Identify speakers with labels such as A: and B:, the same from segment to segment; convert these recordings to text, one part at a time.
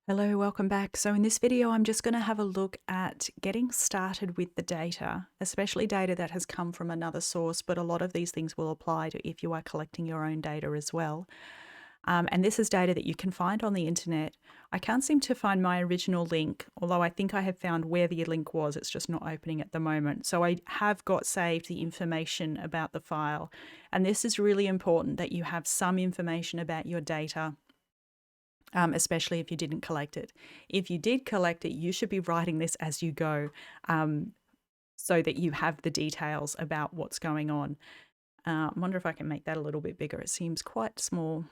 A: Hello, welcome back. So in this video, I'm just going to have a look at getting started with the data, especially data that has come from another source, but a lot of these things will apply to if you are collecting your own data as well. And this is data that you can find on the internet. I can't seem to find my original link, although I think I have found where the link was. It's just not opening at the moment. So I have got saved the information about the file. And this is really important that you have some information about your data, especially if you didn't collect it. If you did collect it, you should be writing this as you go, so that you have the details about what's going on. I wonder if I can make that a little bit bigger. It seems quite small.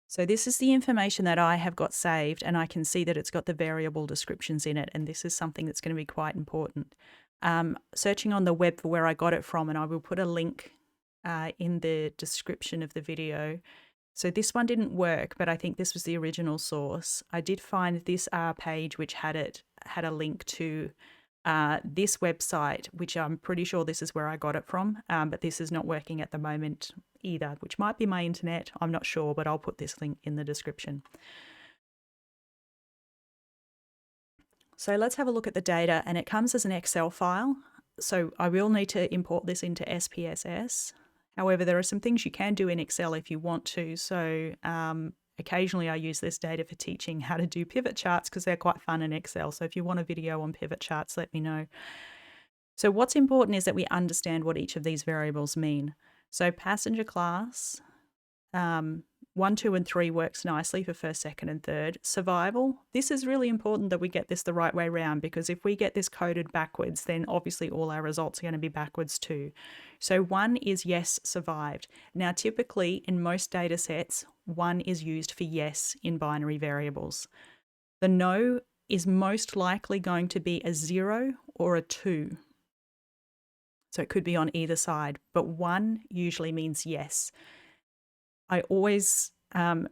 A: So this is the information that I have got saved, and I can see that it's got the variable descriptions in it, and this is something that's going to be quite important. Searching on the web for where I got it from, and I will put a link in the description of the video. So this one didn't work, but I think this was the original source. I did find this page which had a link to this website, which I'm pretty sure this is where I got it from, but this is not working at the moment either, which might be my internet. I'm not sure, but I'll put this link in the description. So let's have a look at the data, and it comes as an Excel file. So I will need to import this into SPSS. However, there are some things you can do in Excel if you want to. So occasionally I use this data for teaching how to do pivot charts because they're quite fun in Excel. So if you want a video on pivot charts, let me know. So what's important is that we understand what each of these variables mean. So passenger class, 1, 2, and 3 works nicely for first, second, and third. Survival, this is really important that we get this the right way around, because if we get this coded backwards, then obviously all our results are going to be backwards too. So 1 is yes, survived. Now, typically in most data sets, 1 is used for yes in binary variables. The no is most likely going to be a 0 or a 2. So it could be on either side, but 1 usually means yes. I always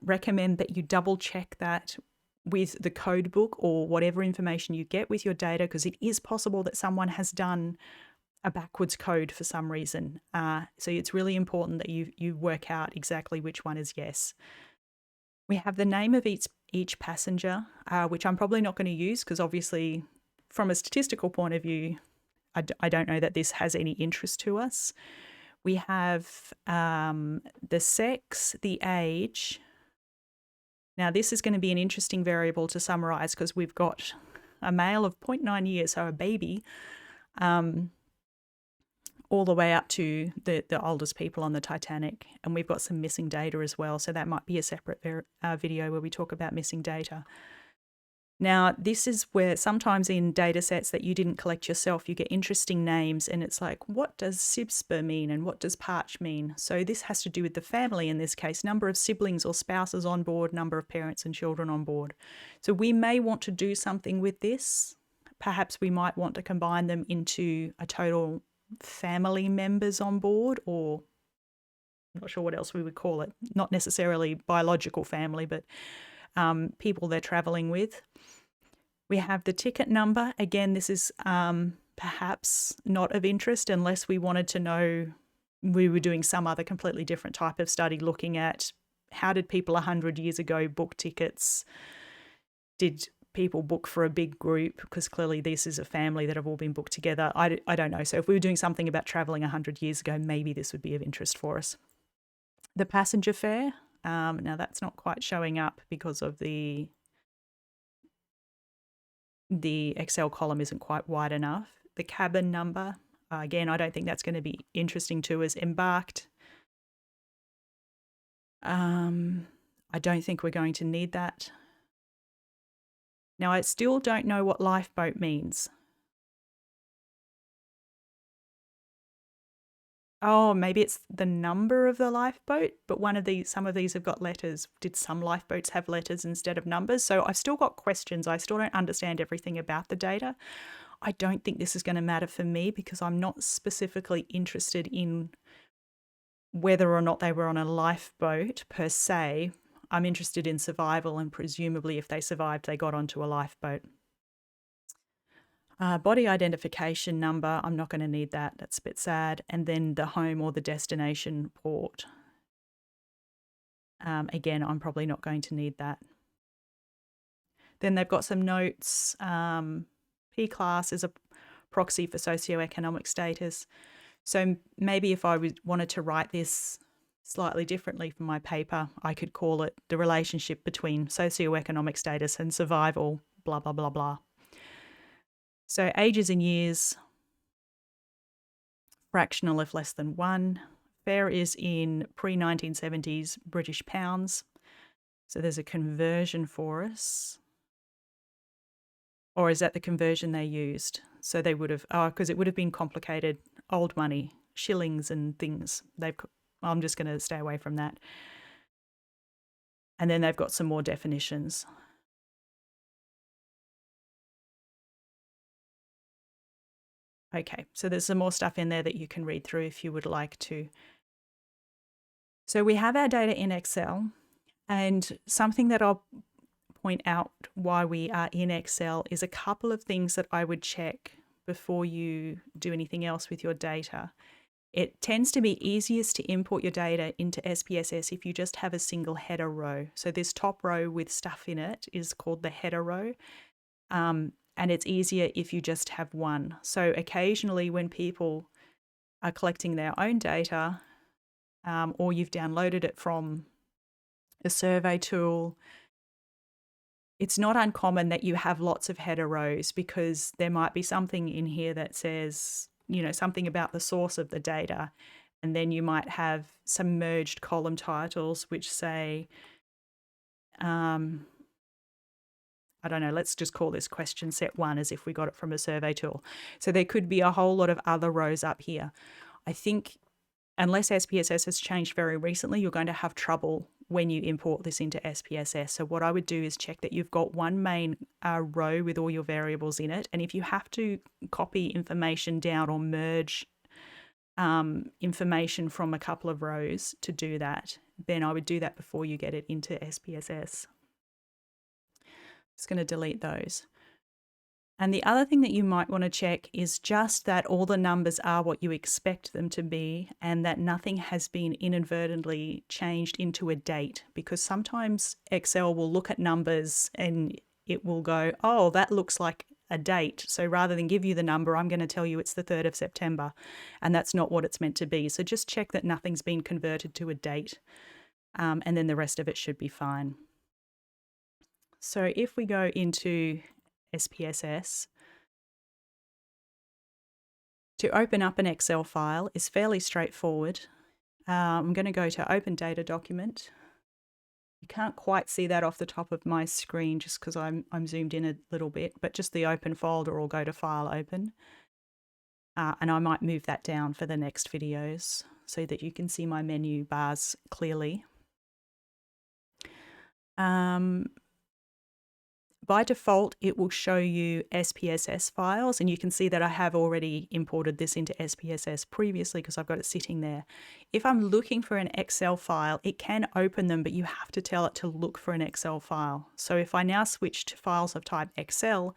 A: recommend that you double check that with the code book or whatever information you get with your data, because it is possible that someone has done a backwards code for some reason. So it's really important that you work out exactly which one is yes. We have the name of each passenger, which I'm probably not going to use because obviously from a statistical point of view, I don't know that this has any interest to us. We have the sex, the age. Now, this is going to be an interesting variable to summarize because we've got a male of 0.9 years, so a baby, all the way up to the oldest people on the Titanic. And we've got some missing data as well, so that might be a separate video where we talk about missing data. Now, this is where sometimes in data sets that you didn't collect yourself, you get interesting names, and it's like, what does SIBSPA mean and what does PARCH mean? So this has to do with the family in this case, number of siblings or spouses on board, number of parents and children on board. So we may want to do something with this. Perhaps we might want to combine them into a total family members on board, or I'm not sure what else we would call it. Not necessarily biological family, but people they're traveling with. We have the ticket number. Again, this is perhaps not of interest unless we wanted to know, we were doing some other completely different type of study looking at how did people 100 years ago book tickets? Did people book for a big group? Because clearly this is a family that have all been booked together. I don't know. So if we were doing something about traveling 100 years ago, maybe this would be of interest for us. The passenger fare. Now that's not quite showing up because of the Excel column isn't quite wide enough. The cabin number, again, I don't think that's going to be interesting to us. Embarked. I don't think we're going to need that. Now, I still don't know what lifeboat means. Oh, maybe it's the number of the lifeboat, but some of these have got letters. Did some lifeboats have letters instead of numbers? So I've still got questions. I still don't understand everything about the data. I don't think this is going to matter for me because I'm not specifically interested in whether or not they were on a lifeboat per se. I'm interested in survival, and presumably if they survived, they got onto a lifeboat. Body identification number, I'm not going to need that. That's a bit sad. And then the home or the destination port. Again, I'm probably not going to need that. Then they've got some notes. P class is a proxy for socioeconomic status. So maybe if I wanted to write this slightly differently from my paper, I could call it the relationship between socioeconomic status and survival, blah, blah, blah, blah. So ages in years, fractional if less than 1. Fair is in pre-1970s British pounds. So there's a conversion for us. Or is that the conversion they used? So they would have, because it would have been complicated, old money, shillings and things. I'm just going to stay away from that. And then they've got some more definitions. Okay, so there's some more stuff in there that you can read through if you would like to. So we have our data in Excel, and something that I'll point out why we are in Excel is a couple of things that I would check before you do anything else with your data. It tends to be easiest to import your data into SPSS if you just have a single header row. So this top row with stuff in it is called the header row. And it's easier if you just have one. So occasionally when people are collecting their own data, or you've downloaded it from a survey tool, it's not uncommon that you have lots of header rows because there might be something in here that says, something about the source of the data. And then you might have some merged column titles which say, I don't know, let's just call this question set 1 as if we got it from a survey tool. So there could be a whole lot of other rows up here. I think unless SPSS has changed very recently, you're going to have trouble when you import this into SPSS. So what I would do is check that you've got one main row with all your variables in it. And if you have to copy information down or merge information from a couple of rows to do that, then I would do that before you get it into SPSS. Just going to delete those. And the other thing that you might want to check is just that all the numbers are what you expect them to be and that nothing has been inadvertently changed into a date, because sometimes Excel will look at numbers and it will go, oh, that looks like a date. So rather than give you the number, I'm going to tell you it's the 3rd of September. And that's not what it's meant to be. So just check that nothing's been converted to a date. And then the rest of it should be fine. So if we go into SPSS, to open up an Excel file is fairly straightforward. I'm going to go to Open Data Document. You can't quite see that off the top of my screen just because I'm zoomed in a little bit, but just the Open folder will go to File Open. And I might move that down for the next videos so that you can see my menu bars clearly. By default, it will show you SPSS files, and you can see that I have already imported this into SPSS previously because I've got it sitting there. If I'm looking for an Excel file, it can open them, but you have to tell it to look for an Excel file. So if I now switch to files of type Excel,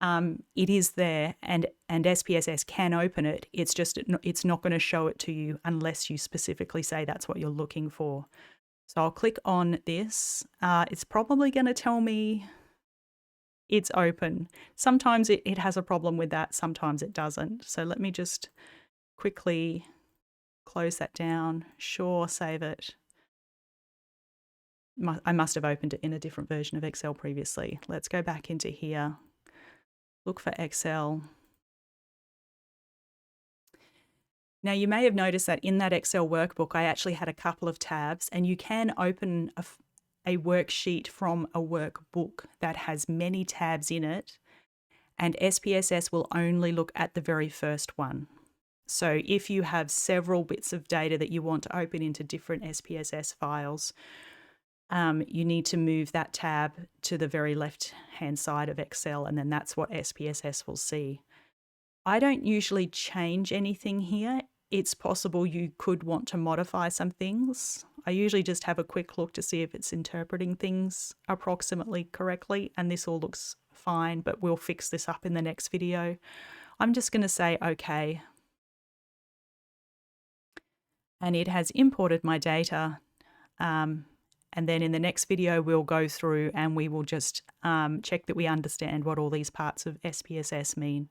A: it is there and SPSS can open it. It's just, it's not going to show it to you unless you specifically say that's what you're looking for. So I'll click on this. It's probably going to tell me it's open. Sometimes it has a problem with that, sometimes it doesn't. So let me just quickly close that down. Sure, save it. I must have opened it in a different version of Excel previously. Let's go back into here, look for Excel. Now you may have noticed that in that Excel workbook, I actually had a couple of tabs, and you can open a worksheet from a workbook that has many tabs in it, and SPSS will only look at the very first one. So if you have several bits of data that you want to open into different SPSS files, you need to move that tab to the very left-hand side of Excel, and then that's what SPSS will see. I don't usually change anything here. It's possible you could want to modify some things. I usually just have a quick look to see if it's interpreting things approximately correctly, and this all looks fine, but we'll fix this up in the next video. I'm just going to say OK. And it has imported my data, and And then in the next video, we'll go through and we will just check that we understand what all these parts of SPSS mean.